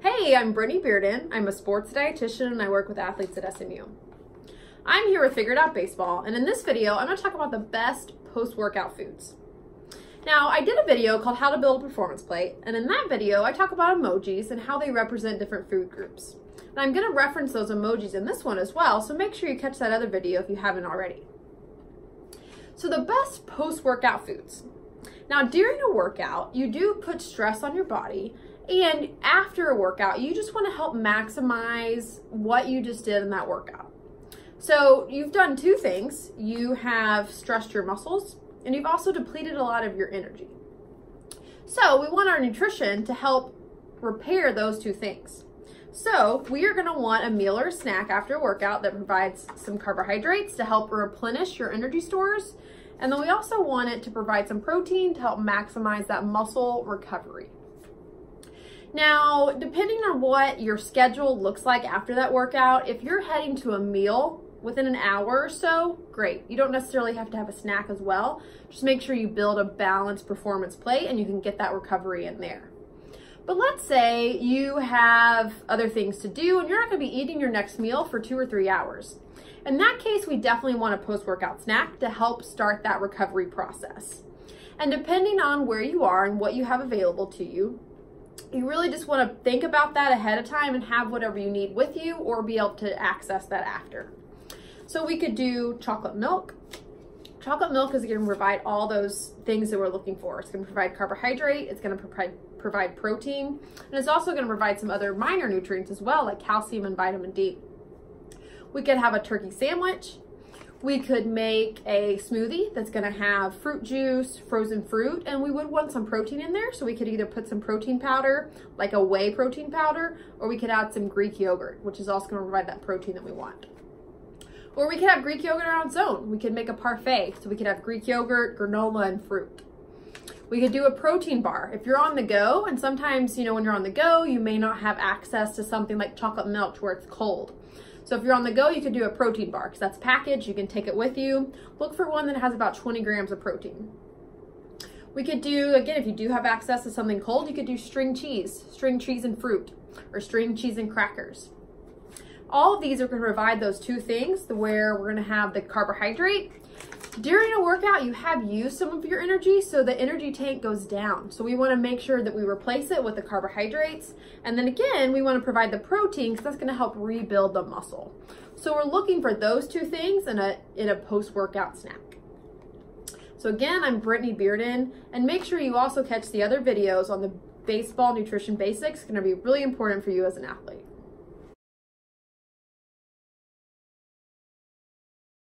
Hey, I'm Brittney Bearden. I'm a sports dietitian and I work with athletes at SMU. I'm here with Figured Out Baseball, and in this video, I'm going to talk about the best post-workout foods. Now, I did a video called How to Build a Performance Plate, and in that video, I talk about emojis and how they represent different food groups. And I'm going to reference those emojis in this one as well, so make sure you catch that other video if you haven't already. So the best post-workout foods. Now, during a workout, you do put stress on your body, and after a workout, you just want to help maximize what you just did in that workout. So you've done two things. You have stressed your muscles, and you've also depleted a lot of your energy. So we want our nutrition to help repair those two things. So we are going to want a meal or a snack after a workout that provides some carbohydrates to help replenish your energy stores. And then we also want it to provide some protein to help maximize that muscle recovery. Now, depending on what your schedule looks like after that workout, if you're heading to a meal within an hour or so, great. You don't necessarily have to have a snack as well. Just make sure you build a balanced performance plate and you can get that recovery in there. But let's say you have other things to do and you're not going to be eating your next meal for 2 or 3 hours. In that case, we definitely want a post-workout snack to help start that recovery process. And depending on where you are and what you have available to you, you really just want to think about that ahead of time and have whatever you need with you or be able to access that after. So we could do chocolate milk. Chocolate milk is going to provide all those things that we're looking for. It's going to provide carbohydrate, it's going to provide protein, and it's also going to provide some other minor nutrients as well, like calcium and vitamin D. We could have a turkey sandwich. We could make a smoothie that's going to have fruit juice, frozen fruit, and we would want some protein in there. So we could either put some protein powder, like a whey protein powder, or we could add some Greek yogurt, which is also going to provide that protein that we want. Or we could have Greek yogurt on its own. We could make a parfait. So we could have Greek yogurt, granola, and fruit. We could do a protein bar. If you're on the go, and sometimes, when you're on the go, you may not have access to something like chocolate milk where it's cold. So if you're on the go, you could do a protein bar because that's packaged. You can take it with you. Look for one that has about 20 grams of protein. We could do, again, if you do have access to something cold, you could do string cheese and fruit, or string cheese and crackers. All of these are going to provide those two things where we're going to have the carbohydrate. During a workout, you have used some of your energy, so the energy tank goes down. So we want to make sure that we replace it with the carbohydrates. And then again, we want to provide the protein because that's going to help rebuild the muscle. So we're looking for those two things in a post-workout snack. So again, I'm Brittney Bearden, and make sure you also catch the other videos on the baseball nutrition basics. It's going to be really important for you as an athlete.